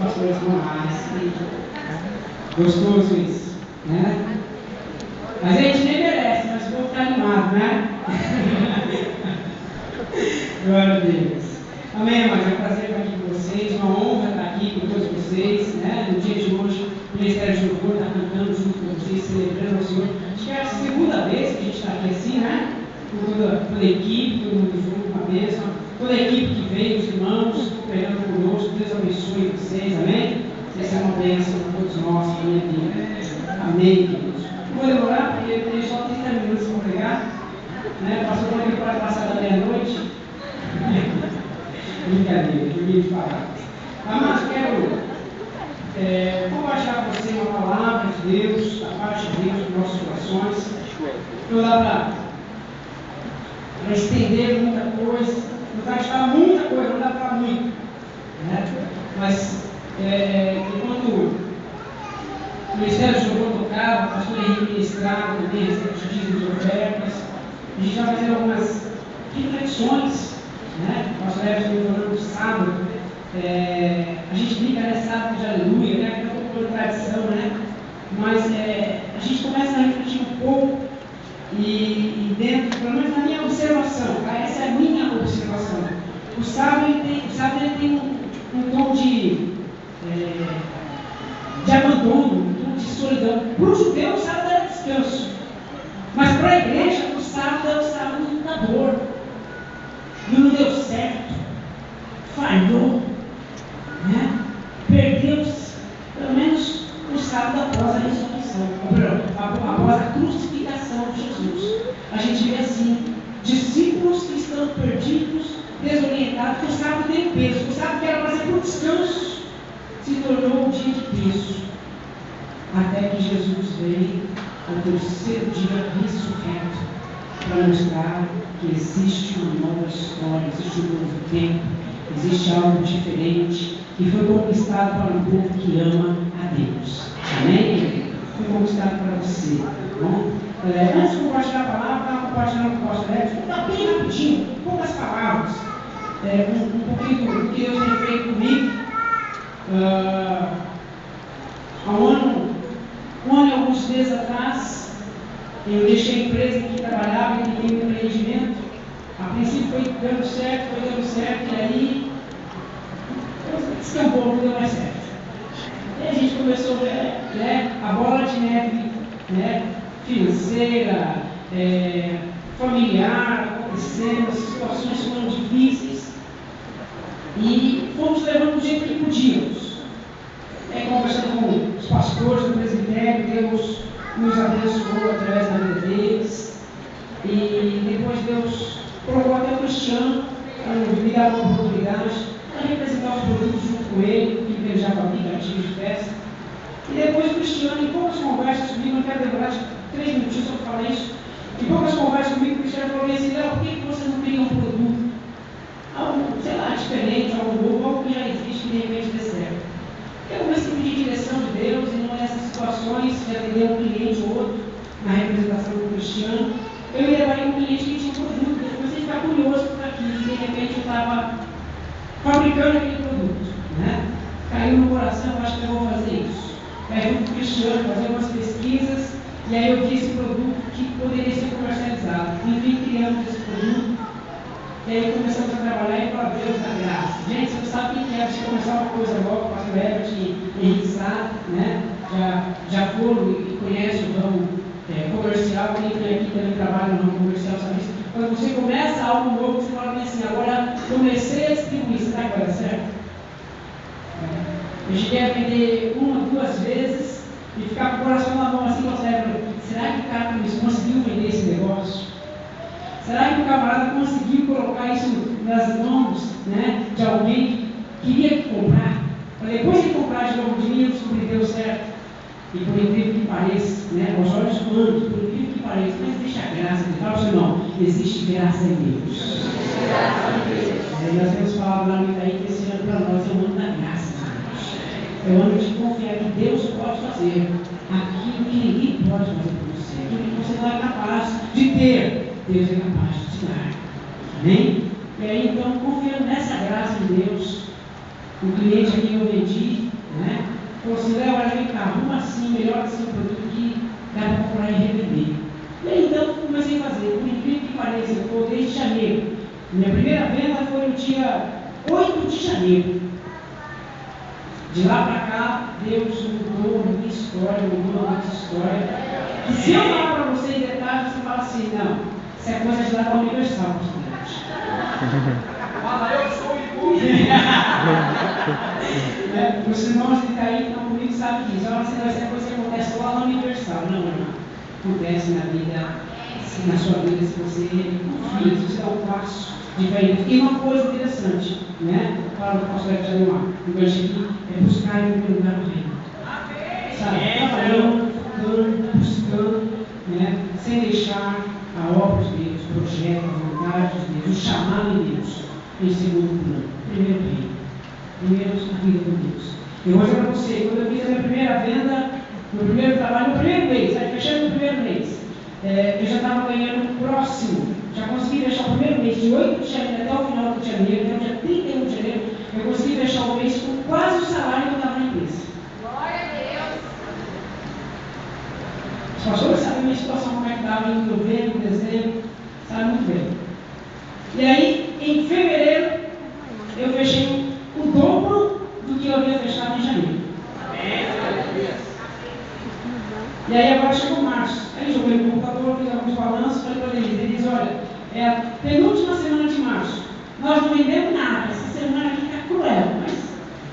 pastores normais. Gostoso isso, né? Mas a gente nem merece, mas vou ficar animado, né? Glória a Deus. Amém, mas é um prazer estar aqui com vocês, uma honra estar aqui com todos vocês, né? No dia de hoje, o Ministério de Louvor está cantando junto com vocês, celebrando ao Senhor. Acho que é a segunda vez que a gente está aqui assim, né? Com toda a equipe, todo mundo junto com a bênção, toda a equipe que veio, os irmãos, cooperando conosco, Deus abençoe vocês, amém? Vocês são uma bênção para todos nós, para a minha vida. Amém, queridos. Vou demorar, porque eu tenho só 30 minutos para pregar, né? Passou por aqui para passar da meia-noite. Brincadeira, joguei de palavras. Amados, quero compartilhar com você uma palavra de Deus, da parte de Deus nos nossos corações. Não dá para estender muita coisa, não dá para falar muita coisa, não dá para falar muito. Né? Mas, enquanto o Ministério de Louvor tocava, o pastor Henrique ministrava também, os dízimos e ofertas, a gente vai fazer algumas reflexões. Né? Nós levamos falando de sábado, a gente brinca, né? Sábado de aleluia, né? Que é um pouco de tradição, né? Mas a gente começa a refletir um pouco e dentro, pelo menos na minha observação, tá? Essa é a minha observação. O sábado ele tem um tom de abandono, um tom de solidão. Para o judeu, o sábado era descanso, mas para a igreja, o sábado é o sábado da dor. Não deu certo, falhou, né? Perdeu-se, pelo menos o sábado após a ressurreição, após a crucificação de Jesus. A gente vê assim, discípulos que estão perdidos, desorientados, que o sábado tem peso, o sábado que era para ser por descanso, se tornou um dia de peso, até que Jesus veio ao terceiro dia ressurreto, para mostrar que existe uma nova história, existe um novo tempo, existe algo diferente, que foi conquistado para um povo que ama a Deus. Amém? Foi conquistado para você. Tá bom? Antes de compartilhar a palavra, estava compartilhando com o pastor Edson, está bem rapidinho, poucas palavras, um pouquinho do que Deus tem feito comigo. Há um ano e alguns meses atrás, eu deixei a empresa que trabalhava e fiquei no empreendimento. A princípio foi dando certo, e aí descampou, não deu mais certo. E a gente começou a ver, né, a bola de neve, né, financeira, familiar, acontecendo, as situações foram difíceis. E fomos levando do jeito que podíamos. Conversando com os pastores do presbitério, Deus nos abençoou através da vida deles, e depois Deus colocou até o Cristiano para me dar uma oportunidade para representar os produtos junto com ele, que ele já fabrica artigos de festa. E depois o Cristiano, em poucas conversas comigo, não quero demorar 3 minutinhos só para falar isso, em poucas conversas comigo, o Cristiano falou assim: Léo, por que você não cria um produto, algo, sei lá, diferente, algo novo, algo que já existe, que de repente dê certo? Eu comecei a pedir direção de Deus, e nessas situações de atender um cliente ou outro, na representação do Cristiano, eu ia levar um cliente que tinha um produto, eu comecei a ficar curioso por aquilo, e de repente eu estava fabricando aquele produto, né? Caiu no coração, eu acho que eu vou fazer isso. Aí junto com o Cristiano, fazer umas pesquisas, e aí eu vi esse produto que poderia ser comercializado. Enfim, criamos esse produto, e aí começamos a trabalhar e para Deus da graça. Gente, você não sabe o que é você começar uma coisa nova, o pastor Herbert e Henrique Sá, né? Já foram e conhecem o ramo comercial, quem vem aqui também trabalha no ramo comercial, sabe isso? Quando você começa algo novo, você fala assim: agora comecei a distribuir, será que vai dar certo? Eu cheguei a vender 1, 2 vezes e ficar com o coração na mão assim, será que o cara conseguiu vender esse negócio? Será que o camarada conseguiu colocar isso nas mãos, né, de alguém que queria comprar? Para depois de comprar de novo de mim, eu descobri que deu certo. E por incrível que pareça, né, aos olhos humanos, por incrível que pareça, mas deixa a graça de Deus, irmão, existe graça em Deus. Nós temos falado lá no Itaí que esse ano para nós é o ano da graça de Deus. É o ano de confiar que Deus pode fazer aquilo que ninguém pode fazer por você, aquilo que você não é capaz de ter. Deus é capaz de te dar. Amém? E aí, então, confiando nessa graça de Deus, o cliente a quem eu vendi, né? Falou assim, Léo, olha, vem cá, arruma assim, melhor assim, um produto que dá para comprar e revender. E aí então comecei a fazer, por incrível que pareça, eu estou desde janeiro. Minha primeira venda foi no dia 8 de janeiro. De lá para cá, Deus mudou a minha história, mudou a nossa história. E se eu falar para você em detalhes, você fala assim, não, isso é coisa de lá da Universal, Fala, eu sou o Os irmãos de Itaí que estão comigo sabem disso. Fala assim, não, essa coisa que acontece lá na Universal. Não, não. Acontece na vida, na sua vida, se você confia, se você dá um passo diferente. E uma coisa interessante, né? Para o pastor de Adeumar, o que eu achei aqui é buscar em primeiro lugar o reino. Sabe? Trabalhando, buscando, né? Sem deixar a obra de Deus, o projeto, a vontade de Deus, o chamado de Deus em segundo plano. Primeiro reino. Primeiro a vida com Deus. Eu vou dizer para você, quando eu fiz a minha primeira venda, no primeiro trabalho, no primeiro mês, aí fechando no primeiro mês, eu já estava ganhando o próximo, já consegui fechar o primeiro mês, de 8 de janeiro até o final de janeiro, até o dia 31 de janeiro, eu consegui fechar o mês com quase o salário que eu estava na empresa. Glória a Deus! Os pastores sabem a minha situação, como é que estava em novembro, dezembro, sabe muito bem. E aí, em fevereiro, eu fechei o dobro do que eu havia fechado em janeiro. E aí agora chegou março. Aí joguei no computador, fiz alguns balanços, falei para eles, olha, é a penúltima semana de março. Nós não vendemos nada, essa semana aqui está cruel, mas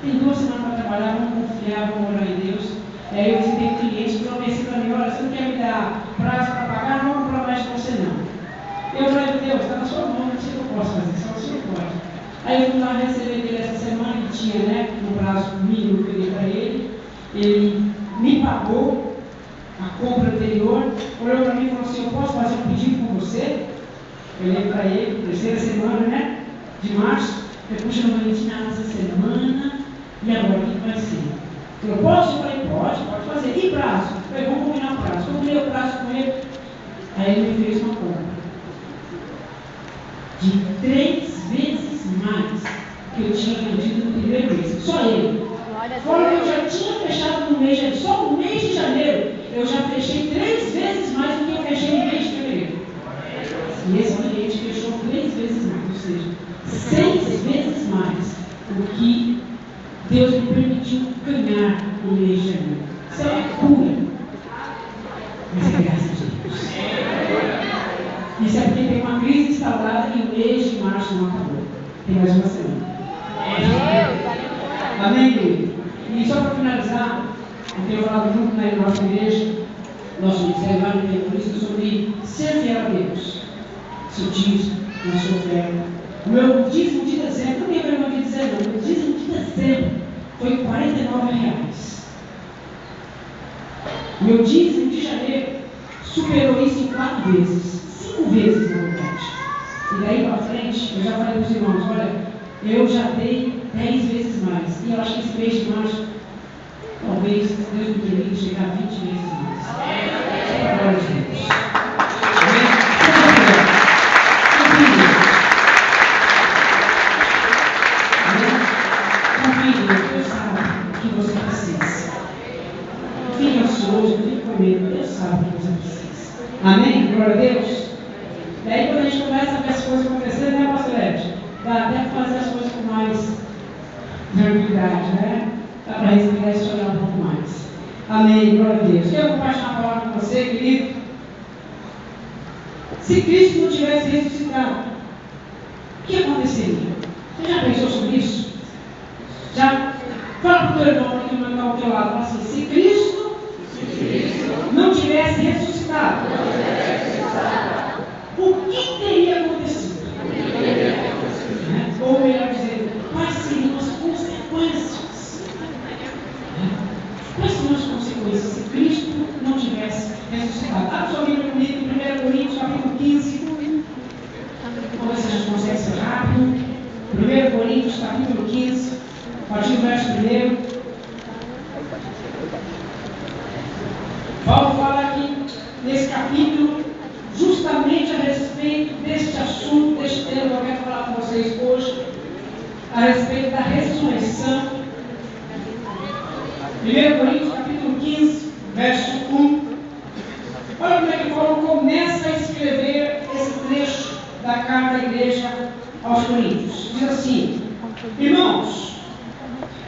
tem 2 semanas para trabalhar, vamos confiar, vamos orar em Deus. E aí eu visitei clientes que ofereci para mim, olha, você não quer me dar prazo para pagar, não vou comprar mais de você não. Eu falei, Deus, está na sua mão, não sei o que eu posso fazer, só o senhor pode. Aí eu fui lá receber dele essa semana, que tinha, né, no prazo mínimo que eu dei para ele me pagou a compra anterior, olhou para mim e falou assim, eu posso fazer um pedido com você? Eu olhei para ele, terceira semana, né, de março, eu puxei no valente nada essa semana, e agora o que vai ser? Eu posso? Eu falei, pode fazer. E prazo? Eu falei, vamos combinar o prazo. Combinei o prazo com ele, aí ele me fez uma compra de 3 vezes mais que eu tinha vendido no primeiro mês. Só ele. Fora que eu já tinha fechado no mês de janeiro. Só no mês de janeiro eu já fechei 3 vezes mais do que eu fechei no mês de fevereiro. E esse cliente fechou 3 vezes mais, ou seja, 6 vezes mais do que Deus me permitiu ganhar no mês de janeiro. Isso é uma cura. Mas é graças a Deus. Isso é porque tem uma crise instaurada e o mês de março não acabou. Tem mais uma semana. Amém, querido? E só para finalizar, eu tenho falado muito na nossa igreja, nosso ministério lá no Cristo, sobre ser fiel a Deus. Seu dízimo, na sua oferta. O meu dízimo de dezembro, não tenho vergonha de dizer não, o meu dízimo de dezembro foi R$49. O meu dízimo de janeiro superou isso em 4 vezes. 5 vezes, na verdade. E daí para frente, eu já falei para os irmãos, olha, eu já dei 10 vezes mais. E eu acho que esse mês de março, talvez Deus me permita chegar a 20 vezes mais. Glória a Deus. Confie, Deus sabe o que você precisa. Fique ansioso, fique com medo, Deus sabe o que você precisa. Amém? Glória a Deus. E aí quando a gente começa a ver as coisas acontecendo, né, pastor Ed? Dá até para fazer as coisas com mais tranquilidade, né? Dá para respirar e chorar um pouco mais. Amém, glória a Deus. Quero compartilhar a palavra com você, querido. Se Cristo não tivesse ressuscitado, o que aconteceria? Você já pensou sobre isso? Já? Fala para o teu irmão que não está ao teu lado. Fala assim, se Cristo não tivesse ressuscitado, o que teria acontecido? Ou melhor dizendo, quais seriam as consequências? Quais seriam as consequências se Cristo não tivesse ressuscitado? Abra sua Bíblia comigo em 1 Coríntios, capítulo 15. Vamos ver se a gente consegue ser rápido. 1 Coríntios, capítulo 15, a partir do verso 1. Paulo fala aqui nesse capítulo justamente a respeito deste assunto, deste tema que eu quero falar com vocês hoje, a respeito da ressurreição 1 Coríntios capítulo 15, verso 1. Olha como é que Paulo começa a escrever esse trecho da carta à igreja aos Coríntios. Diz assim: irmãos,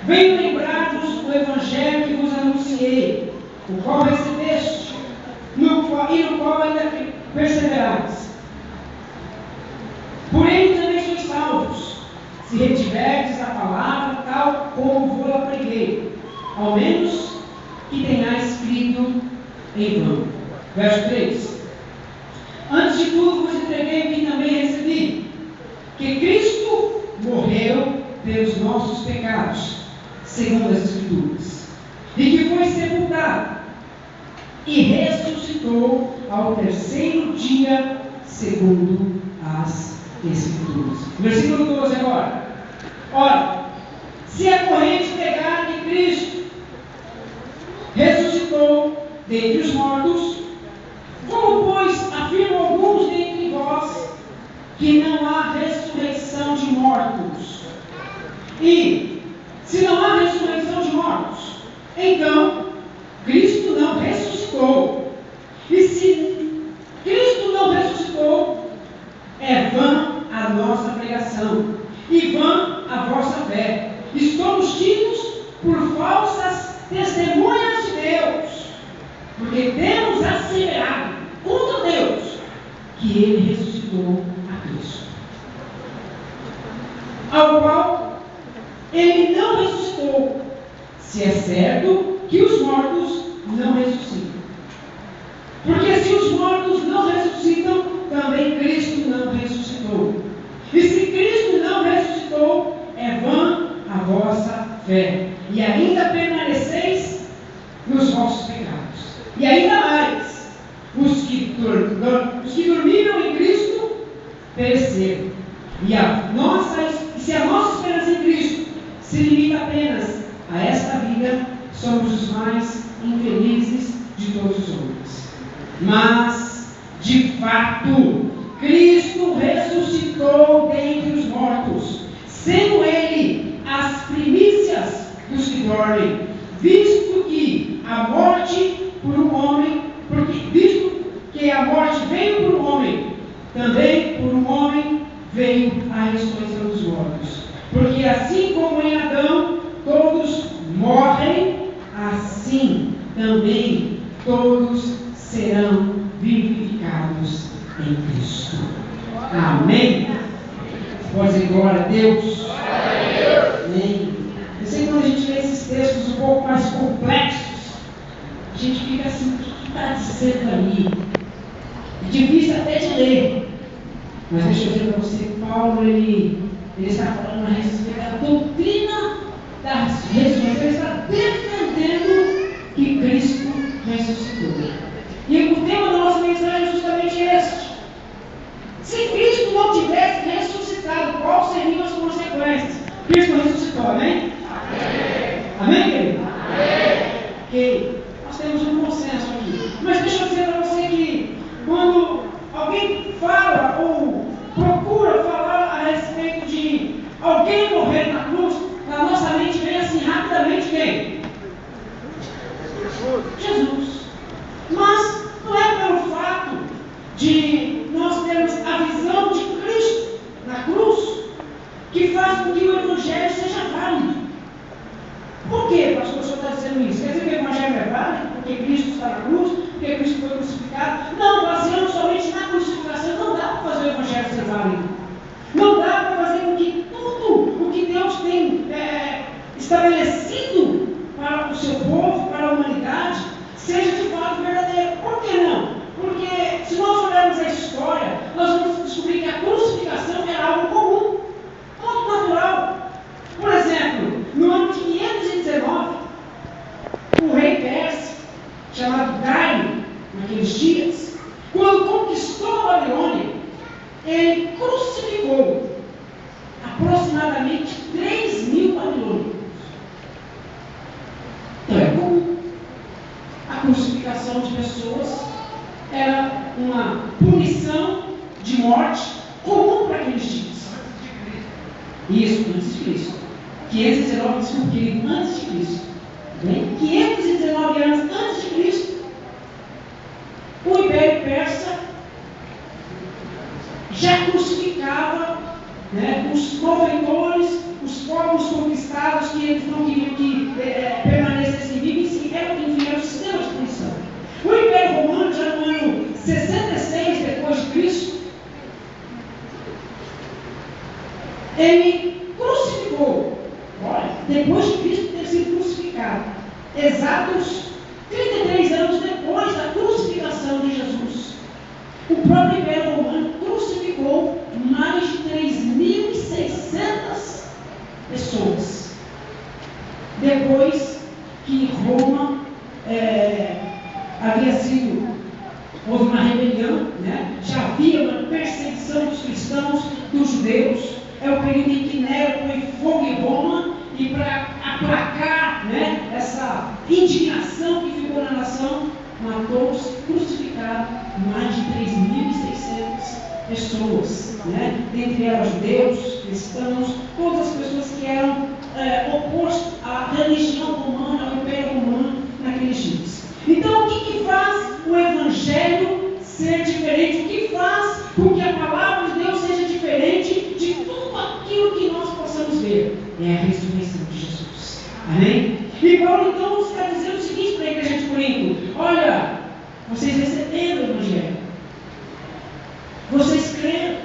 venho lembrar-vos do evangelho que vos anunciei, o qual recebeste, e no qual ainda perseverais. Por ele também sois salvos, se retiverdes a palavra tal como vou-la preguei, ao menos que tenhais crido em vão. Verso 3. Antes de tudo vos entreguei o que também recebi, que Cristo morreu pelos nossos pecados, segundo as Escrituras, e que foi sepultado, e ressuscitou ao terceiro dia, segundo as Escrituras. Versículo 12 agora. Ora, se a corrente pegar que Cristo ressuscitou dentre os mortos, como, pois, afirmam alguns dentre vós que não há ressurreição de mortos? E, se não há ressurreição de mortos, então, Cristo não ressuscitou. E se Cristo não ressuscitou, é vã a nossa pregação, e vã a vossa fé. Estamos tidos por falsas testemunhas de Deus, porque temos asseverado contra Deus que Ele ressuscitou a Cristo, ao qual Ele não ressuscitou, se é certo que os mortos não ressuscitam. Porque se os mortos não ressuscitam, também Cristo não ressuscitou. E se Cristo não ressuscitou, é vã a vossa fé, e ainda permaneceis nos vossos pecados. E ainda mais, os que dormiram em Cristo pereceram. E se a nossa esperança em Cristo se limita apenas a esta vida, somos os mais infelizes de todos os homens. Mas, de fato, Cristo ressuscitou dentre os mortos, sendo Ele as primícias dos que dormem, visto que a morte por um homem, visto que a morte veio por um homem, também por um homem veio a ressurreição dos mortos. Porque assim como em Adão todos morrem, assim também todos serão vivificados em Cristo. Amém? Pode dizer glória a Deus? Amém. Eu sei que quando a gente lê esses textos um pouco mais complexos, a gente fica assim, o que está dizendo ali? É difícil até de ler. Mas deixa eu dizer para você que Paulo, ele está falando a respeito da doutrina da ressurreição. Ele está defendendo que Cristo ressuscitou. E o tema da nossa mensagem é justamente este. Se Cristo não tivesse ressuscitado, quais seriam as consequências? Cristo ressuscitou, amém? Amém. Amém, querido? Amém. Ok. Nós temos um consenso aqui. Mas deixa eu dizer para você que quando alguém fala ou procura falar a respeito de alguém morrer na cruz, na nossa mente vem assim rapidamente quem? Jesus. Mas não é pelo fato de nós termos a visão de Cristo na cruz que faz com que o Evangelho seja válido. Por que, pastor, o senhor está dizendo isso? Quer dizer que o Evangelho é válido porque Cristo está na cruz, porque Cristo foi crucificado? Não, baseando somente na crucificação, não dá para fazer o Evangelho ser válido. Não dá para fazer com que tudo o que Deus tem estabelecido para o seu povo, para a humanidade, seja de fato verdadeiro. Por que não? Porque se nós olharmos a história, nós vamos descobrir que a crucificação era algo comum, muito natural. Por exemplo, no ano de 519, o rei persa, chamado Dário, naqueles dias, quando conquistou a Babilônia, ele crucificou aproximadamente 3.000 babilônicos. Então é comum. A crucificação de pessoas era uma punição de morte comum para aqueles dias. Isso, antes de Cristo. 519, desculpe, querido, antes de Cristo. Bem, 519 anos antes de Cristo, o Império Persa já crucificava, né, os malfeitores, os povos conquistados que eles não queriam que permanecessem vivos, e eram o sistema de punição. O Império Romano, já no ano 66 depois de Cristo, ele crucificou, olha, depois de Cristo ter sido crucificado, exatos 33 anos depois da crucificação de Jesus, o próprio Império Romano crucificou mais de 3.600 pessoas. Depois que Roma houve uma rebelião, né? Já havia uma perseguição dos cristãos, dos judeus. É o período em que Nero põe fogo em Roma, e para aplacar, né, essa indignação que ficou na nação, matou-se, crucificado mais de 3.600 pessoas, né? Dentre elas judeus, cristãos, todas as pessoas que eram opostas à religião romana, ao Império Romano naqueles dias. Então, o que faz o Evangelho ser diferente? O que faz com que a palavra de Deus seja diferente de tudo aquilo que nós possamos ver? É a ressurreição de Jesus. Amém? E Paulo então está dizendo o seguinte para a igreja de Corinto: olha, vocês receberam o Evangelho, vocês creram,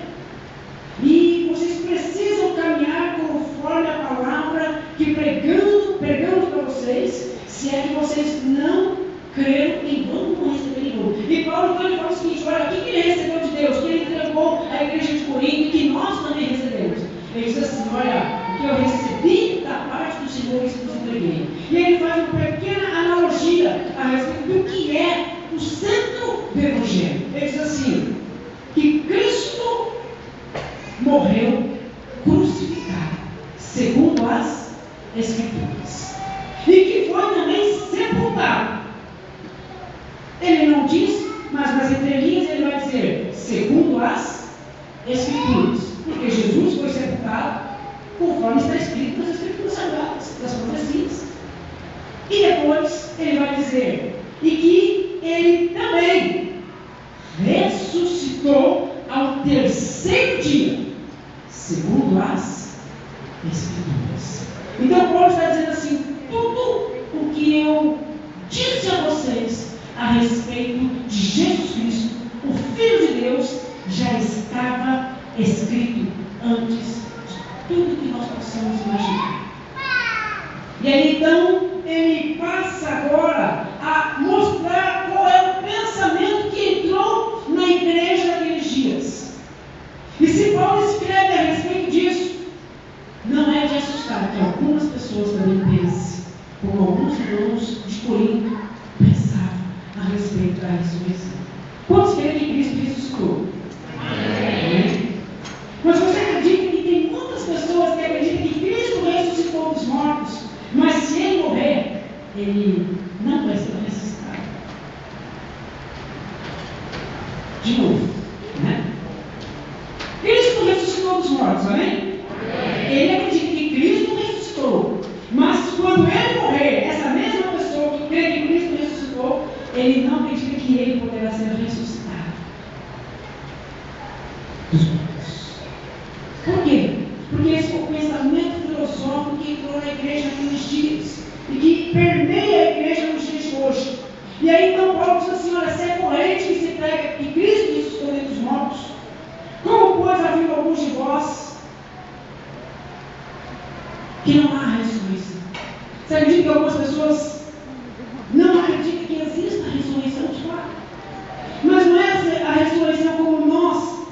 e vocês precisam caminhar conforme a palavra que pregamos para vocês. Se é que vocês não creram, em vão não receberão. E Paulo então ele fala o seguinte: olha, o que ele recebeu de Deus, que ele entregou à igreja de Corinto e que nós também recebemos. Ele diz assim: olha, o que eu recebi da parte do Senhor, isso vos entreguei. E ele faz uma pequena analogia a respeito do que é o centro do Evangelho. Ele diz assim: que Cristo morreu crucificado, segundo as Escrituras, e que foi também sepultado. Ele não diz, mas nas entrelinhas ele vai dizer, segundo as Escrituras, porque Jesus foi sepultado conforme está escrito nas Escrituras Sagradas, das profecias. E depois ele vai dizer, e que ele também ressuscitou ao terceiro dia, segundo as Escrituras. Então Paulo está dizendo assim: tudo o que eu disse a vocês a respeito de Jesus Cristo, o Filho de Deus, já estava escrito antes de tudo que nós possamos imaginar. E aí então ele passa agora a mostrar qual é o pensamento que entrou na igreja naqueles dias. E se Paulo escreve a respeito disso, não é de assustar que algumas pessoas também pensem, como alguns irmãos de Corinto pensavam a respeito da ressurreição. Quantos creem que Cristo ressuscitou? Amém. Mas você acredita que tem muitas pessoas que acreditam que Cristo ressuscitou dos mortos, mas se ele morrer, ele não vai ser ressuscitado? De novo, né? Cristo ressuscitou dos mortos, amém? Ele acredita que Cristo ressuscitou, mas quando ele morrer, essa mesma pessoa que crê que Cristo ressuscitou, ele não acredita que ele poderá ser ressuscitado dos mortos. Por quê? Porque esse foi o pensamento filosófico que entrou na igreja naqueles dias e que permeia a igreja nos dias de hoje. E aí então Paulo diz assim: olha, se é corrente que se prega que Cristo ressuscitou dentre os mortos, como pois havia alguns de vós que não há ressurreição? Você acredita que algumas pessoas não acreditam que existe a ressurreição de fato? Mas não é a ressurreição como nós,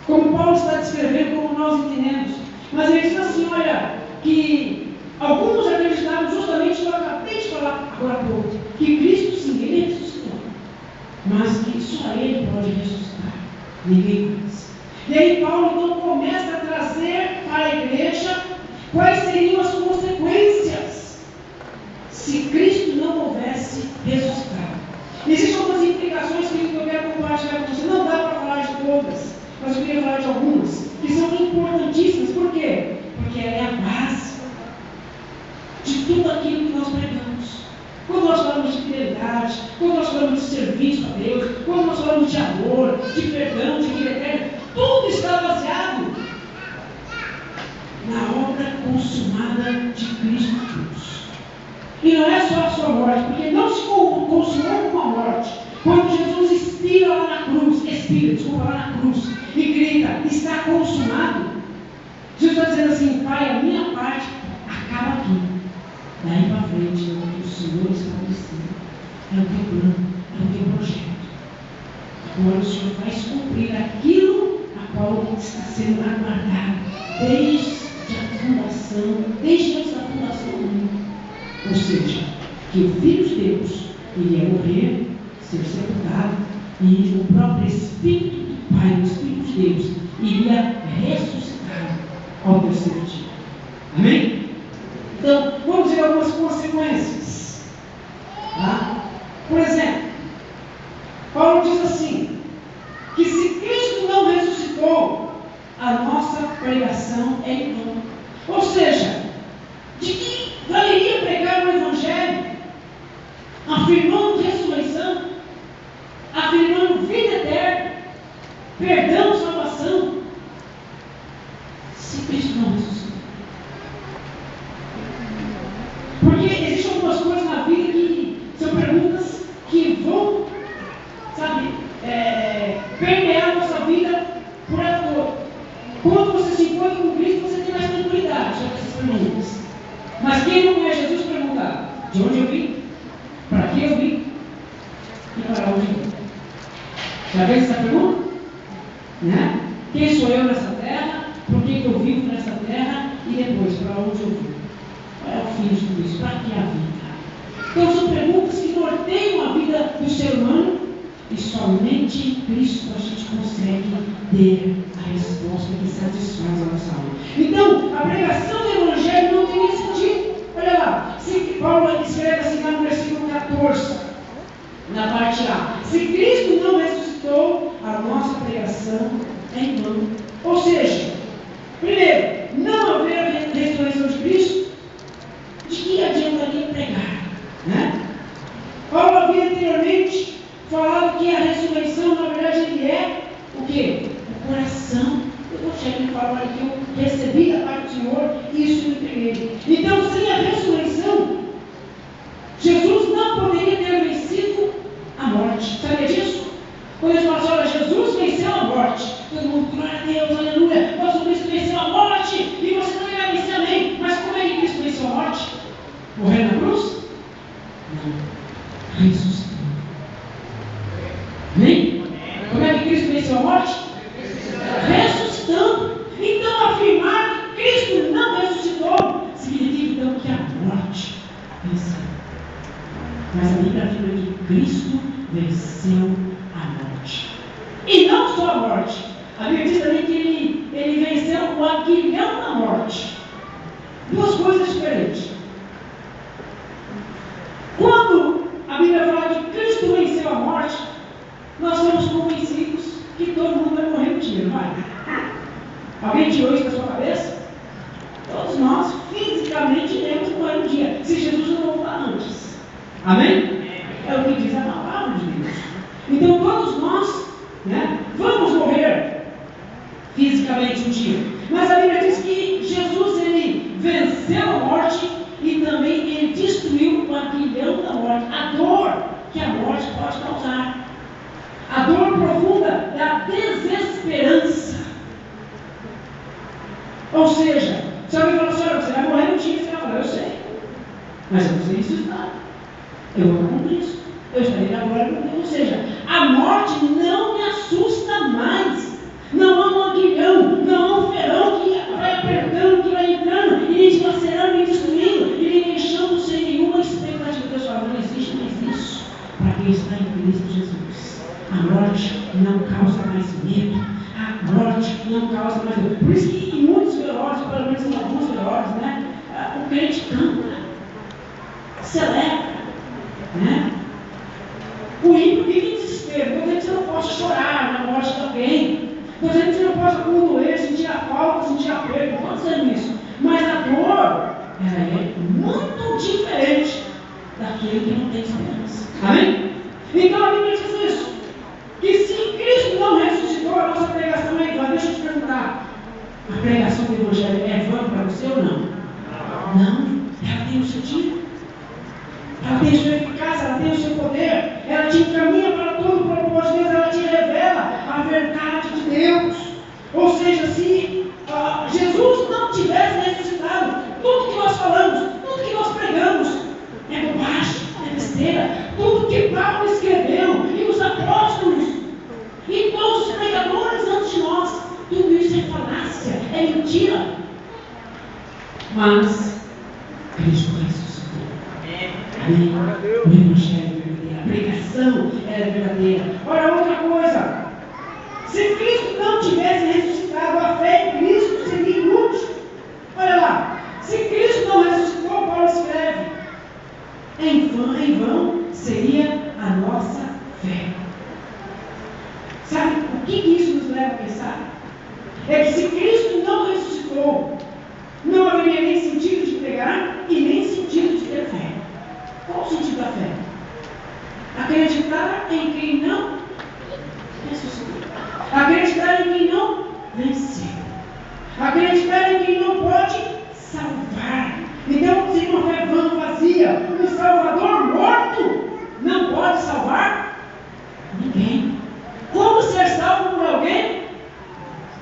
como Paulo está descrevendo, como nós entendemos. Mas ele diz assim: olha, que alguns acreditavam justamente no que eu acabei de falar agora há pouco, que Cristo sim, ele ressuscitou, mas que só ele pode ressuscitar, ninguém mais. E aí Paulo então começa a trazer para a igreja quais seriam as consequências se Cristo não houvesse ressuscitado. Existem algumas implicações que eu quero compartilhar com você. Não dá para falar de todas, mas eu queria falar de algumas que são importantíssimas. Por quê? Porque ela é a base de tudo aquilo que nós pregamos. quando nós falamos de fidelidade, quando nós falamos de serviço a Deus, quando nós falamos de amor, de perdão, de vida eterna, tudo está baseado na obra consumada de Cristo Jesus. E não é só a sua morte, porque não se consumou com a morte. Quando Jesus expira lá na cruz, lá na cruz, e grita, está consumado, Jesus está dizendo assim, Pai, a minha parte acaba aqui. Daí para frente, é o que o Senhor estabeleceu. É o teu plano, é o teu projeto. Agora o Senhor vai cumprir aquilo a qual está sendo aguardado desde a fundação, desde antes da fundação do mundo. Ou seja, que o Filho de Deus iria morrer, ser sepultado, e o próprio Espírito do Pai, o Espírito de Deus, iria ressuscitar ao terceiro dia. Amém? Então, vamos ver algumas consequências. Tá? Por exemplo, Paulo diz assim, que se Cristo não ressuscitou, a nossa pregação é em vão. Ou seja, de que valeria pregar o Evangelho, afirmando ressurreição, afirmando vida eterna, perdão, salvação, se Cristo não ressuscitou? Porque existem algumas coisas na vida que são perguntas que vão, sabe, permear a nossa vida por ela toda. Quando você se encontra com Cristo, você tem mais tranquilidade sobre essas perguntas. Mas quem não conhece Jesus pergunta, de onde eu vim? Para que eu vim? E para onde eu vim? Já fez essa pergunta? Né? Quem sou eu nessa terra? Por que eu vivo nessa terra? E depois, para onde eu vim? Qual é o fim de tudo isso? Para que a vida? Então são perguntas que norteiam a vida do ser humano e somente em Cristo a gente consegue ter a resposta que satisfaz a nossa alma. Então, a pregação do Evangelho não tem nem sentido. Olha lá, se Paulo escreve assim lá no versículo 14, na parte A. Se Cristo não ressuscitou, a nossa pregação é em vão. Ou seja, primeiro, não haver a ressurreição de Cristo, de que adiantaria pregar? Né? Paulo havia anteriormente falado que a ressurreição, na verdade, ele é o quê? O coração. Eu vou chegar e falar que eu recebi da parte do Senhor, isso eu entreguei. Então, sem a ressurreição, Jesus não poderia ter vencido a morte. Sabia disso? Quando a gente fala assim, olha, Jesus venceu a morte. Todo mundo, glória a Deus, aleluia. Nosso Cristo venceu a morte e você também vai vencer, amém. Mas como é que Cristo venceu a morte? Morreu na cruz? Não. Ressuscitou. Amém? Como é que Cristo venceu a morte? Ressuscitando. Então, afirmar que Cristo não ressuscitou significa então que a morte venceu. Mas a Bíblia afirma que Cristo venceu a morte. E não só a morte. A Bíblia diz também que ele venceu o aguilhão da morte. Duas coisas diferentes. Quando a Bíblia fala que Cristo venceu a morte, nós somos convencidos que todo mundo vai morrer um dia, não vai? Alguém tirou isso da sua cabeça? Todos nós, fisicamente, iremos morrer um dia, se Jesus não voltar antes. Amém? É o que diz a palavra de Deus. Então, todos nós, né, vamos morrer fisicamente um dia. Mas a Bíblia diz que Jesus, ele venceu a morte e também ele destruiu o aguilhão da morte, a dor que a morte pode causar. A dor profunda da desesperança. Ou seja, se alguém fala assim, olha, você vai morrer um dia, você vai falar, eu sei. Mas eu não sei ressuscitar. Eu vou com Cristo. Eu estarei na glória com Deus. Ou seja, a morte não me assusta mais. Não há um aguilhão, não há um ferão que vai apertando, que vai entrando, e me dilacerando, me destruindo, e me deixando sem nenhuma expectativa. Pessoal, não existe mais isso para quem está em Cristo Jesus. A morte não causa mais medo. A morte não causa mais medo. Por isso que em muitos velórios, pelo menos em alguns velórios, né, o crente canta, celebra, né? O ímpio vive em desespero. Não estou dizendo que você não possa chorar na morte de alguém. Não estou dizendo que você não possa condoer, sentir a falta, sentir a perda. Não estou dizendo isso. Mas a dor, ela é muito diferente daquele que não tem esperança. Amém? Então a Bíblia diz isso, que se Cristo não ressuscitou, a nossa pregação é vã. Deixa eu te perguntar, a pregação do Evangelho é vã para você ou não? Não, ela tem o seu dia, ela tem a sua eficácia, ela tem o seu poder, ela te encaminha para todo o propósito de Deus, ela te revela a verdade de Deus. Ou seja, se Jesus não tivesse ressuscitado, tudo que nós falamos, tudo que nós pregamos, é bobagem, é besteira. Tudo que Paulo escreveu, e os apóstolos, e todos os pregadores antes de nós, tudo isso é falácia, é mentira. Mas Cristo ressuscitou. Amém. O Evangelho é verdadeiro, a pregação é verdadeira. Ora, outra coisa, se Cristo não tivesse ressuscitado, a fé em Cristo seria inútil. Olha lá, se Cristo não ressuscitou, Paulo escreve, em vão seria a nossa fé. Sabe o que isso nos leva a pensar? É que se Cristo não ressuscitou, não haveria nem sentido de pregar e nem sentido de ter fé. Qual o sentido da fé? Acreditar em quem não ressuscitou. Acreditar em quem não venceu. Acreditar em quem não pode salvar. Então, se uma fé vã, vazia, um Salvador morto não pode salvar ninguém. Como ser salvo por alguém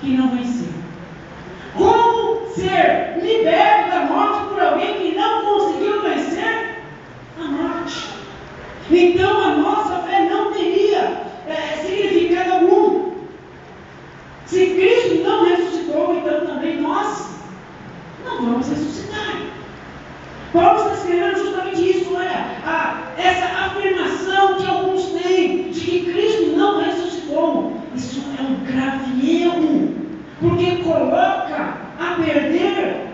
que não venceu? Como ser liberto da morte por alguém que não conseguiu vencer a morte? Então a nossa fé não teria significado algum. Se Cristo não ressuscitou, então também nós não vamos ressuscitar. Paulo está escrevendo justamente isso. Olha, essa afirmação que alguns têm de que Cristo não ressuscitou, isso é um grave erro, porque coloca a perder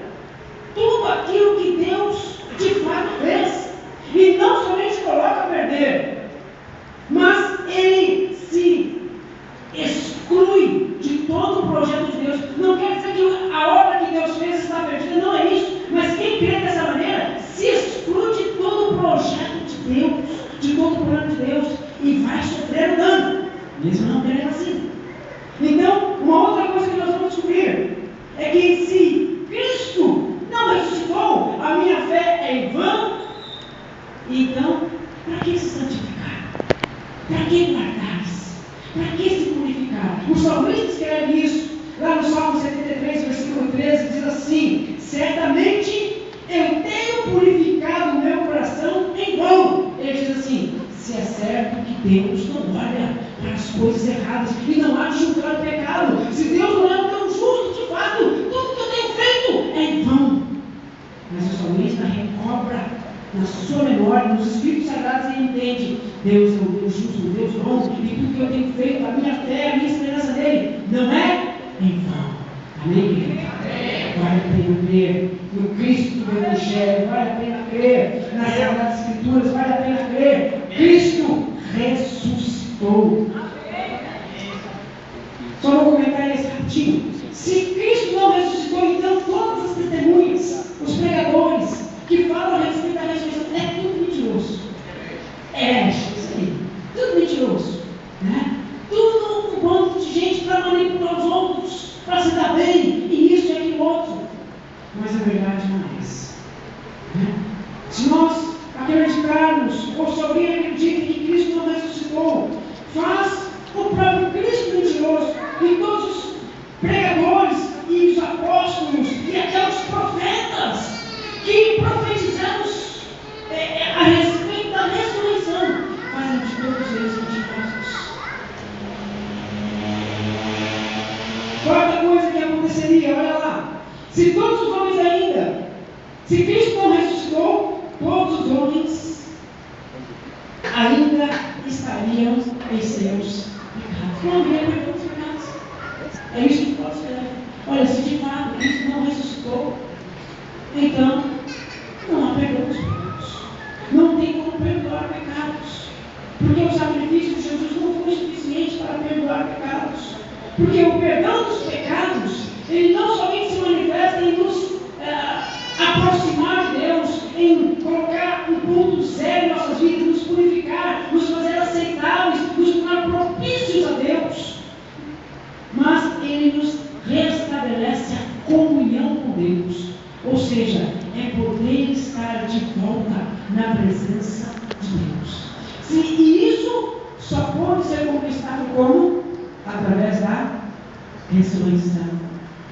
tudo aquilo que Deus de fato fez. E não somente coloca a perder, mas ele se exclui de todo o projeto de Deus. Não quer dizer que a obra que Deus fez está perdida, não é isso. Mas quem crê dessa maneira se exclui de todo o projeto de Deus, de todo o plano de Deus, e vai sofrer o dano, mesmo não querendo assim. Então, uma outra coisa que nós vamos descobrir é que se Cristo não ressuscitou, a minha fé é em vão. Então, para que se santificar? Para que guardar-se? Para que se purificar? O salmista escreve isso lá no Salmo 73, versículo 13, diz assim: certamente eu tenho purificado o meu coração em vão. Ele diz assim: se é certo que Deus não olha para as coisas erradas e não há de julgar o pecado. Se Deus não é um Deus justo, de fato, tudo que eu tenho feito é em vão. Mas o salmista recobra na sua memória, nos Escritos Sagrados, ele entende: Deus é um Deus justo, um Deus bom, e tudo que eu tenho feito, a minha fé, a minha esperança nele, não é em vão. Amém, querido? Vale a pena crer no Cristo do Evangelho, vale a pena crer nas Sagradas Escrituras, vale a pena crer. Cristo ressuscitou. Só vou comentar esse rapidinho. Se Cristo não ressuscitou, então todas as testemunhas, os pregadores que falam a respeito da ressurreição, é tudo mentiroso. Isso aí, tudo mentiroso, né? Tudo um bando de gente para manipular os outros, para se dar bem, e isso e aquilo outro. Mas a verdade não é essa, né? Se nós acreditarmos, ou se alguém acredita que Cristo não ressuscitou, faz o próprio Cristo mentiroso, e todos os pregadores e os apóstolos e até os profetas que profetizamos a respeito da ressurreição, fazem de todos eles mentirosos. Quarta coisa que aconteceria, olha lá: se todos os homens se Cristo não ressuscitou, todos os homens ainda estariam em seus pecados. Não haveria perdão dos pecados. É isso que Paulo escreve. Olha, se de fato Cristo não ressuscitou, então não há perdão dos pecados. Não tem como perdoar pecados. Porque o sacrifício de Jesus não foi suficiente para perdoar pecados. Porque o perdão dos pecados, ele não somente se manifesta em nos aproximar de Deus, em colocar um ponto zero na presença de Deus. E isso só pode ser conquistado como? Através da ressurreição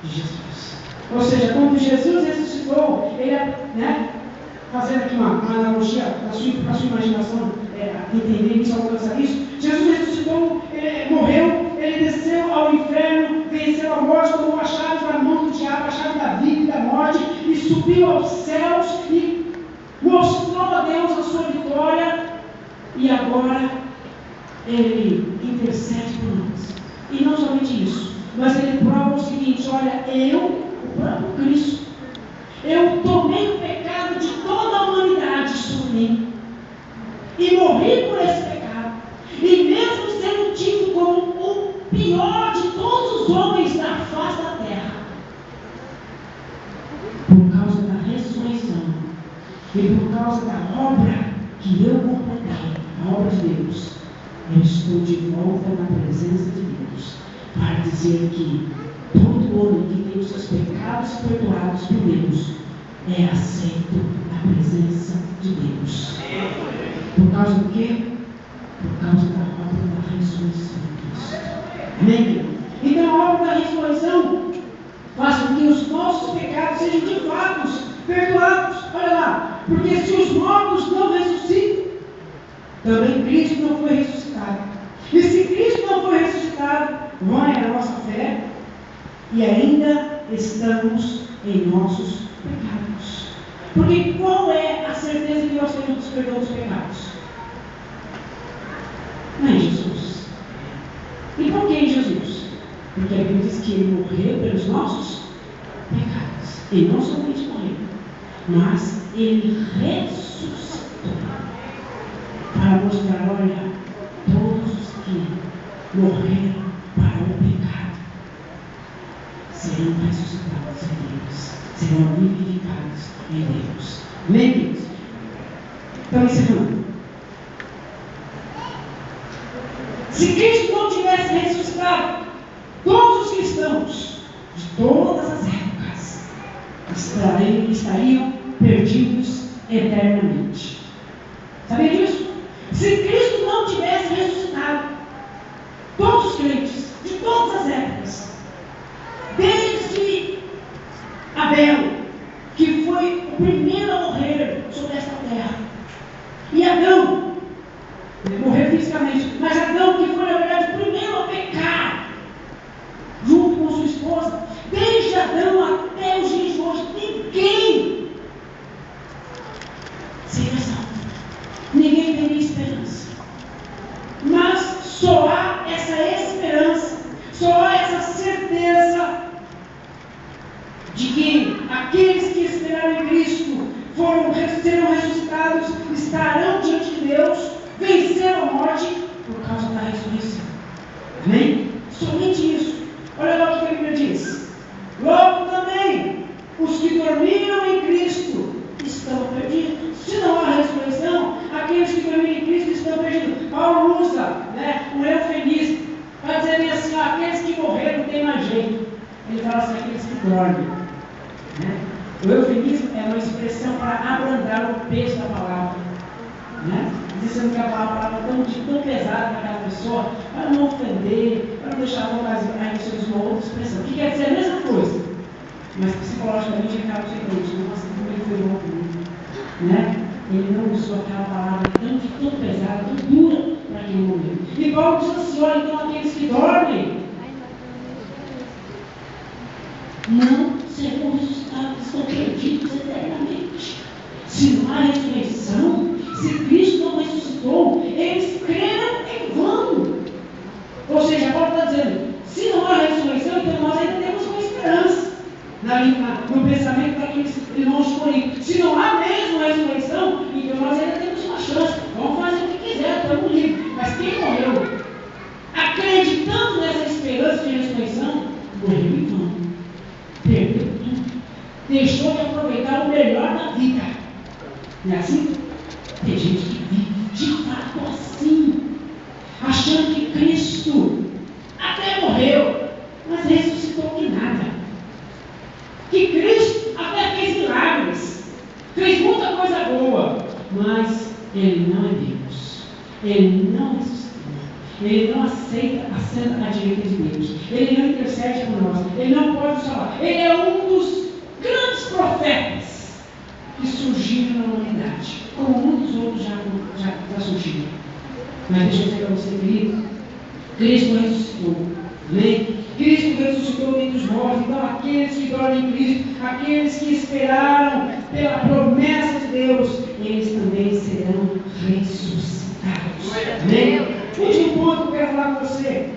de Jesus. Ou seja, quando Jesus ressuscitou, ele, fazendo aqui uma analogia para a sua imaginação, entender que só alcança isso, Jesus ressuscitou, ele morreu, ele desceu ao inferno, venceu a morte, tomou a chave da mão do diabo, a chave da vida e da morte, e subiu aos céus e mostrou a Deus a sua vitória, e agora ele intercede por nós. E não somente isso, mas ele prova o seguinte: olha, eu, o próprio Cristo, eu tomei o pecado de toda a humanidade sobre mim e morri por esse pecado, e mesmo sendo tido como o pior de todos os homens da face da terra, por causa da ressurreição e por causa da obra que eu completei, a obra de Deus, eu estou de volta na presença de Deus para dizer que todo homem que tem os seus pecados perdoados por Deus é aceito na presença de Deus. Por causa do quê? Por causa da obra da ressurreição de Cristo. Amém? Então a obra da ressurreição faz com que os nossos pecados sejam de fato perdoados. Olha lá, porque se os mortos não ressuscitam, também Cristo não foi ressuscitado. E se Cristo não foi ressuscitado, vã é a nossa fé e ainda estamos em nossos pecados. Porque qual é a certeza que nós temos do perdão dos pecados? Não é em Jesus. E por que em Jesus? Porque a Bíblia diz que Ele morreu pelos nossos pecados. Ele não somente morreu, mas Ele ressuscitou para mostrar: olha, todos os que morreram para o pecado serão ressuscitados em Deus, serão vivificados em Deus. Amém, queridos? Então, encerrando. Se Cristo não tivesse ressuscitado, todos os cristãos de todas as épocas estariam perdidos eternamente. Sabia disso? Se Cristo não tivesse ressuscitado, todos os crentes de todas as épocas, desde Abel, que foi o primeiro a morrer sobre esta terra, e Adão, ele morreu fisicamente, mas Adão, que foi na verdade o primeiro a pecar, junto com sua esposa, desde Adão até os dias de hoje, ninguém seria salvo. Ninguém teria esperança. Mas só há essa esperança, só há essa certeza de que aqueles que esperaram em Cristo serão ressuscitados, estarão diante de Deus, venceram a morte por causa da ressurreição. Amém? Somente isso. Olha lá o que a Bíblia diz. Logo também, os que dormiram em Cristo estão perdidos. Se não há ressurreição, aqueles que dormiram em Cristo estão perdidos. Paulo usa um eufemismo para dizer bem assim: aqueles que morreram não tem mais jeito. Ele fala assim: aqueles que dormem. O eufemismo é uma expressão para abrandar o peso da palavra. Dizendo que a palavra é tão pesada para aquela pessoa, para não ofender, para não deixar vontade. Aí você usa uma outra expressão, que quer dizer a mesma coisa, mas psicologicamente acaba diferente. Nossa, como ele foi bom comigo. Ele não usou aquela palavra tão pesada, tão dura para quem morreu. E Paulo diz assim: olha, então aqueles que dormem não serão ressuscitados, estão perdidos eternamente. Se não há ressurreição, se Cristo não ressuscitou, eles creram em vão. Ou seja, Paulo está dizendo: se não há ressurreição, então nós ainda temos uma esperança no pensamento daqueles irmãos de Corinto. Se não há mesmo ressurreição, então nós ainda temos uma chance. Vamos fazer o que quiser, estamos livres. Mas quem morreu acreditando nessa esperança de ressurreição, morreu em vão, perdeu tudo, deixou de aproveitar o melhor da vida. Não é assim? Tem gente que vive de fato assim, achando que Cristo até morreu, mas ressuscitou que nada. Que Cristo até fez milagres, fez muita coisa boa, mas ele não é Deus. Ele não ressuscitou. Ele não aceita a santa à direita de Deus. Ele não intercede por nós. Ele não pode nos salvar. Ele é um dos grandes profetas que surgiram na humanidade, como muitos outros já surgiram. Mas deixa eu dizer para você, querido, Cristo ressuscitou. Amém? Cristo ressuscitou dentre os mortos. Então, aqueles que dormem em Cristo, aqueles que esperaram pela promessa de Deus, eles também serão ressuscitados. Amém? Último ponto que eu quero falar com você.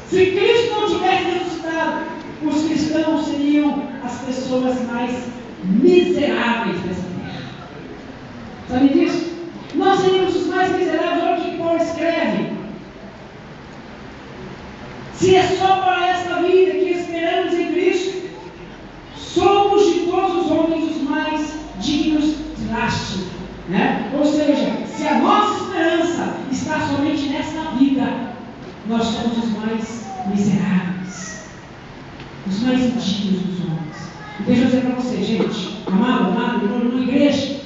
Se Cristo não tivesse ressuscitado, os cristãos seriam as pessoas mais miseráveis dessa terra. Sabe disso? Nós seríamos os mais miseráveis. Olha o que Paulo escreve. Se é só para esta vida que esperamos em Cristo, somos de todos os homens os mais dignos de lástima. Né? Ou seja, se a nossa esperança está somente nesta vida, nós somos os mais miseráveis, os mais indignos dos homens. E deixa eu dizer para você, gente, amado, na igreja,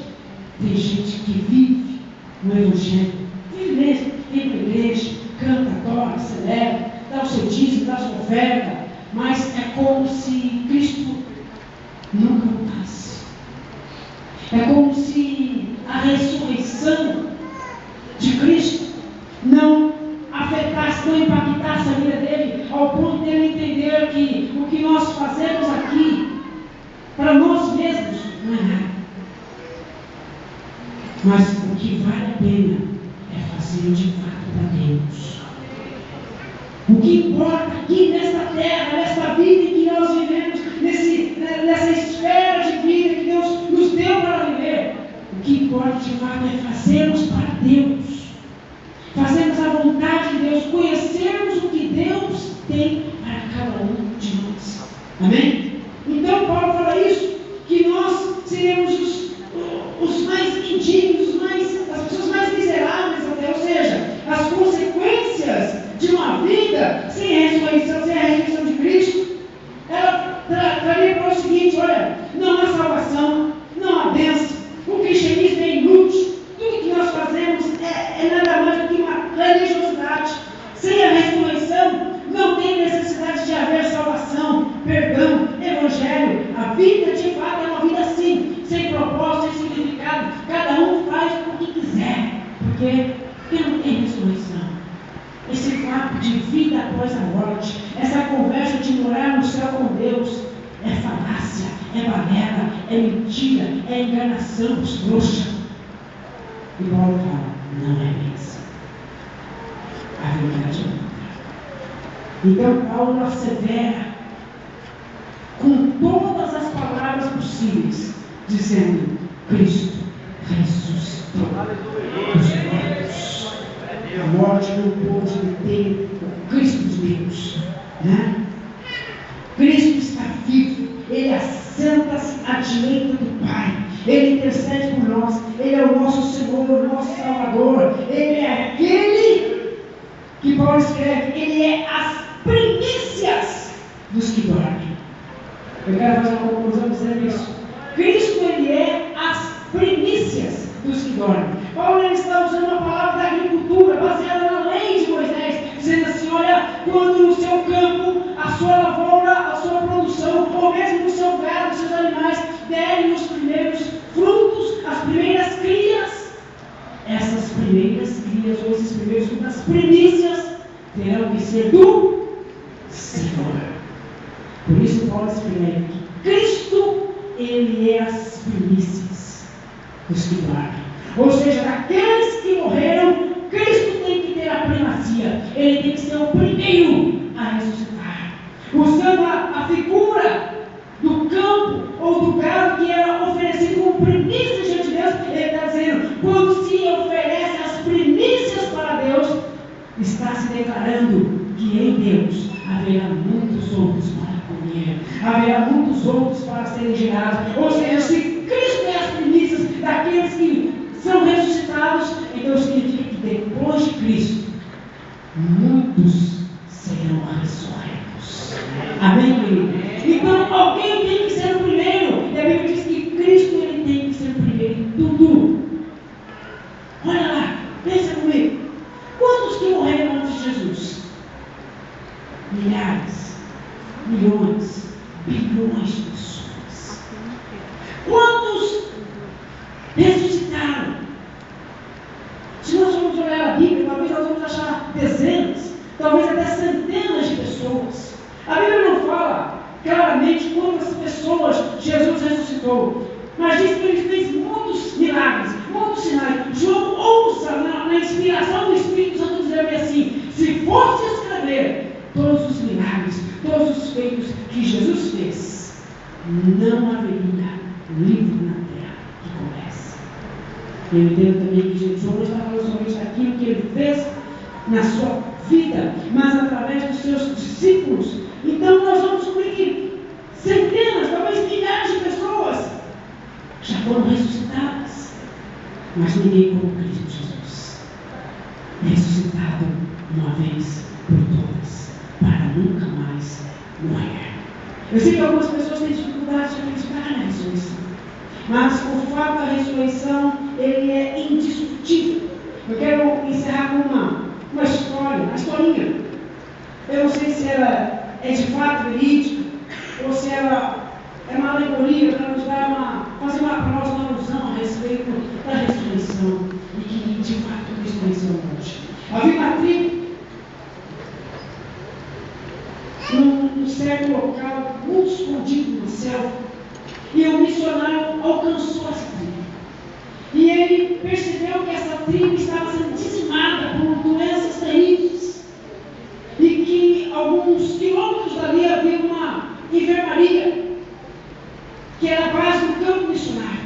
tem gente que vive no Evangelho, vive mesmo, vem para a igreja, canta, toca, celebra, dá o seu dízimo, dá a sua oferta, mas é como se Cristo nunca voltasse. É como se a ressurreição de Cristo não afetasse, não impactasse a vida dele, ao ponto de ele entender que o que nós fazemos aqui, para nós mesmos, não é nada. Mas o que vale a pena é fazer de fato para Deus. O que importa aqui nesta terra, nesta vida em que nós vivemos, nessa esfera de vida que Deus nos deu para viver, o que importa de fato é fazermos para Deus, fazermos a vontade de Deus, conhecermos o que Deus tem para cada um de nós. Amém? Então Paulo fala isso, que nós seremos os mais indignos, as pessoas mais miseráveis até, ou seja, as consequências de uma vida sem ressurreição, sem a ressurreição de Cristo, ela traria para o seguinte: olha, não há salvação, não há bênção, o cristianismo é inútil, tudo que nós fazemos é nada mais do que uma religiosidade. Sem a ressurreição, não tem necessidade de haver salvação, perdão, evangelho. A vida de fato é uma vida assim, sem propósito, sem significado. Cada um faz o que quiser, porque não tem ressurreição. Esse papo de vida após a morte, essa conversa de morar no céu com Deus, é falácia, é balela, é mentira, é enganação trouxa. E Paulo fala, não é bem assim. A verdade é outra. Então Paulo assevera com todas as palavras possíveis, dizendo: Cristo ressuscitou dos mortos. A morte não pôde deter o Cristo de Deus, né? Cristo está vivo, Ele assenta-se à direita do Pai, Ele intercede por nós, Ele é o nosso Senhor, o nosso Salvador, Ele é aquele que Paulo escreve, Ele é as primícias dos que dormem. Eu quero fazer uma conclusão dizendo isso. Cristo, Ele é as primícias dos que dormem. Paulo ele está usando uma palavra da agricultura, baseada na lei de Moisés, dizendo assim: olha, quando no seu campo, a sua lavoura, a sua produção, ou mesmo no seu gado, os seus animais, derem os primeiros frutos, as primeiras crias, essas primeiras crias, ou esses primeiros frutos, as primícias, terão que ser do Senhor. Por isso Paulo escreve que Cristo, Ele é as primícias dos que dormem. Ou seja, daqueles que morreram, Cristo tem que ter a primazia. Ele tem que ser o primeiro a ressuscitar. Usando a figura do campo ou do gado que era oferecido como primícia diante de Deus, ele está dizendo, quando se oferece as primícias para Deus, está se declarando que em Deus haverá muitos outros para comer, haverá muitos outros para serem gerados. Ou seja, se Cristo é as primícias daqueles que são ressuscitados, então significa que depois de Cristo, muitos serão ressurretos. Amém, querido? Então, alguém tem que ser o primeiro. E a Bíblia diz que Cristo, Ele tem que ser o primeiro em tudo. Eu entendo também que Jesus não está falando somente daquilo que ele fez na sua vida, mas através dos seus discípulos. Então nós vamos descobrir que centenas, talvez milhares de pessoas já foram ressuscitadas, mas ninguém como Cristo Jesus, ressuscitado uma vez por todas, para nunca mais morrer. Eu sei que algumas pessoas têm dificuldade de acreditar na ressurreição, mas o fato da ressurreição, ele é indiscutível. Eu quero encerrar com uma história, uma historinha. Eu não sei se ela é de fato verídica, ou se ela é uma alegoria para nos dar fazer para nós uma alusão a respeito da ressurreição, e que de fato Cristo venceu hoje. Havia uma tribo num certo local, muito escondido na selva, e o missionário alcançou essa tribo. E ele percebeu que essa tribo estava sendo dizimada por doenças terríveis, e que alguns quilômetros dali havia uma enfermaria, que era a base do campo missionário.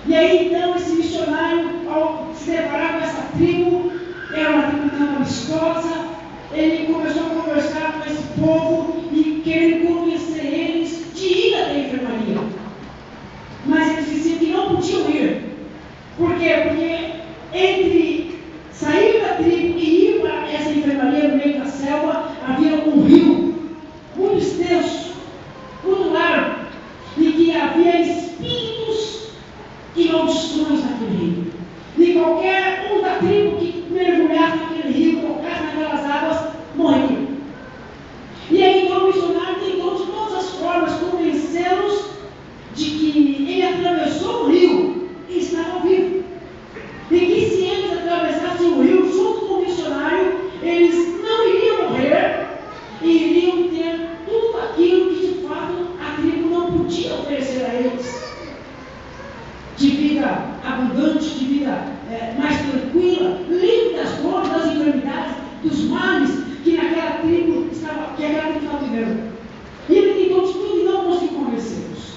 E aí então esse missionário, ao se deparar com essa tribo, era uma tribo tão amistosa, ele começou a conversar com esse povo e querendo convencer eles de ir até a enfermaria. Mas eles diziam que não podiam ir. Por quê? Porque entre sair da tribo e ir para essa enfermaria no meio da selva, havia um rio muito extenso, muito largo, e que havia espíritos e maldições naquele rio. E qualquer um da tribo que mergulhasse naquele rio, tocasse naquelas águas, morria. E aí então o missionário tentou de todas as formas convencê-los de que ele atravessou o rio e estava vivo. E que se eles atravessassem o rio junto com o missionário, eles não iriam morrer e iriam ter tudo aquilo que de fato a tribo não podia oferecer a eles. De vida abundante, de vida mais tranquila, livre das dores, das enfermidades, dos males que aquela tribo estava vivendo. E ele tentou de tudo e não conseguiu convencê-los.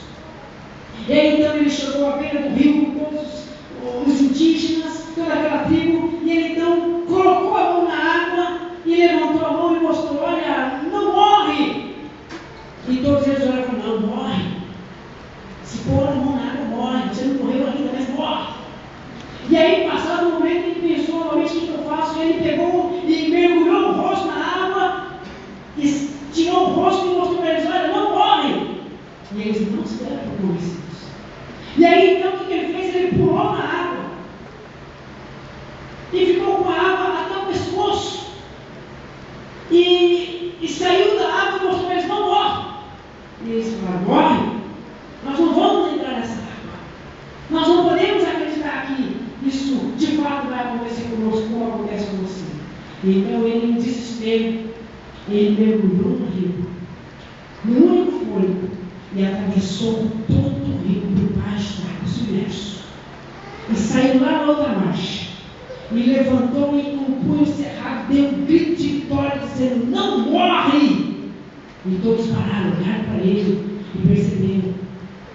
E aí então ele chegou à beira do rio com todos os indígenas, toda aquela tribo, e ele então colocou a mão na água e levantou a mão e mostrou: olha, não morre. E todos eles olharam: não, morre. Se pôr a mão na água, morre. Você não morreu ainda, mas morre. E aí, passado um momento, ele pensou: novamente, o que eu faço? E ele pegou e mergulhou o rosto na água, e tirou o rosto e mostrou para eles: olha, não morre. E eles não se deram por conhecidos. E aí, então, o que ele fez? Ele pulou na água e ficou com a água até o pescoço. E saiu da água e mostrou para eles: não morre. E eles falaram: morre? Nós não vamos entrar nessa água. Nós não podemos acreditar que isso de fato vai acontecer conosco, como acontece com você. Então ele, em desespero, ele mergulhou no rio, no único fôlego, e atravessou todo o rio por baixo da água, submerso. E saiu lá na outra margem. E levantou e com o punho cerrado deu um grito de vitória, dizendo: não morre! E todos pararam, olharam para ele e perceberam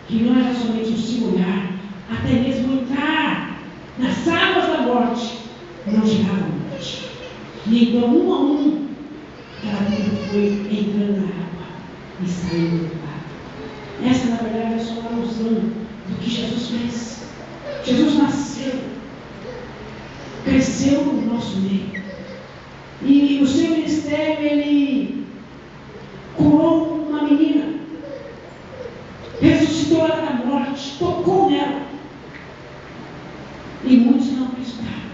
que não era somente o se olhar, até mesmo entrar nas águas da morte, não gerava morte. E então, um a um, aquela tribo foi entrando na água e saindo do lado. Essa, na verdade, é só uma alusão do que Jesus fez. Jesus nasceu, cresceu no nosso meio, e o seu ministério, ele curou uma menina, ressuscitou ela da morte, tocou nela, e muitos não acreditaram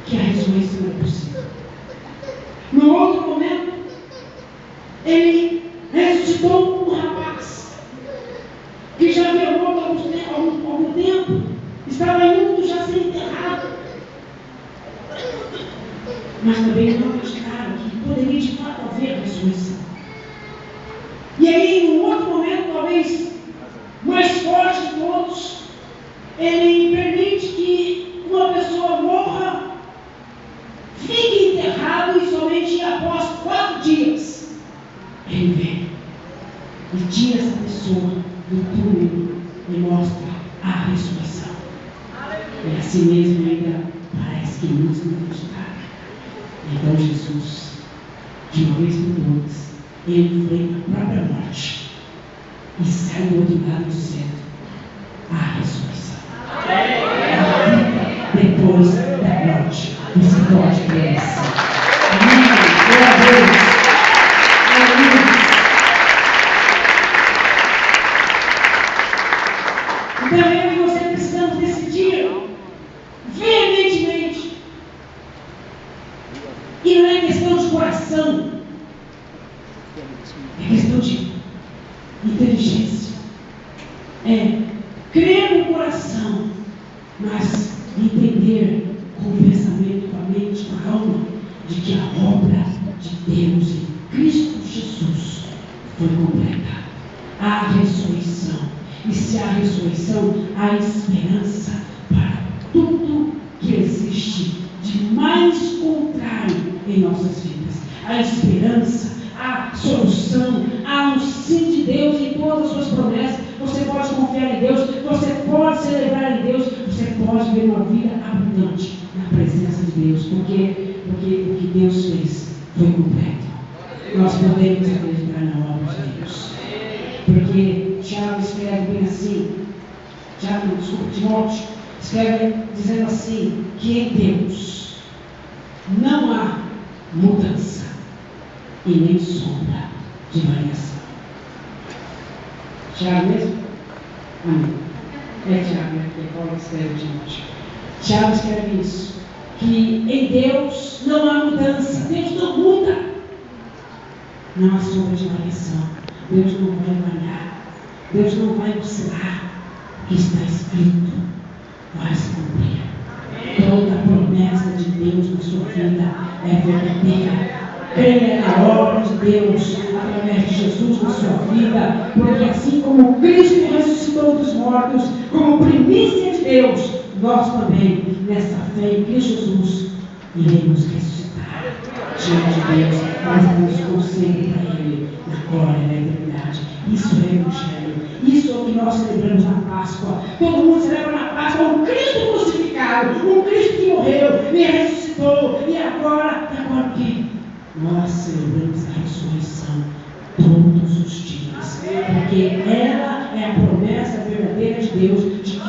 que a ressurreição era possível. No outro momento, ele ressuscitou um rapaz que já havia morto há algum tempo, estava indo já ser enterrado, mas também não acreditaram que poderia de fato haver a ressurreição. E aí, em um outro momento, talvez mais forte de todos, ele permite que uma pessoa morra, fique enterrado, e somente após 4 dias ele vem e tira essa pessoa do túmulo e mostra a ressurreição. si mesmo ainda parece que muitos não acreditaram. Então Jesus, de uma vez por todas, ele enfrenta a própria morte e sai do outro lado dizendo: a ressurreição. A vida depois da morte. Você pode crer assim. Amém. Glória a Deus. Então eu e você precisamos decidir veementemente. E não é questão de coração, é questão de inteligência. É crer no coração, mas entender com o pensamento, com a mente, com a alma, de que a obra de Deus em Cristo Jesus foi completa. Há ressurreição. E se há ressurreição, há esperança para tudo que existe de mais contrário em nossas vidas. Há esperança, há solução, há um sim de Deus em todas as suas promessas. Você pode confiar em Deus, você pode celebrar em Deus, você pode ver uma vida abundante na presença de Deus, porque o que Deus fez foi completo. Nós podemos acreditar na obra de Deus, porque Tiago escreve bem assim, Timóteo escreve dizendo assim, que em Deus não há mudança e nem sombra de variação. Tiago mesmo? Amém. É Tiago, que Paulo escreve Timóteo. Tiago escreve isso, que em Deus não há mudança, Deus não muda, não há sombra de variação, Deus não vai variar, Deus não vai oscilar, o que está escrito vai se cumprir. Toda a promessa de Deus na sua vida é verdadeira. Creia na obra de Deus através de Jesus na sua vida, porque assim como Cristo ressuscitou dos mortos, como primícia de Deus, nós também, nessa fé em Cristo Jesus, iremos ressuscitar diante de Deus, nós temos conselho para Ele na glória da eternidade. Isso é o Evangelho, isso é o que nós celebramos na Páscoa. Todo mundo celebra na Páscoa um Cristo crucificado, um Cristo que morreu e ressuscitou, e agora o quê? Nós celebramos a ressurreição todos os dias, porque ela é a promessa verdadeira de Deus, de que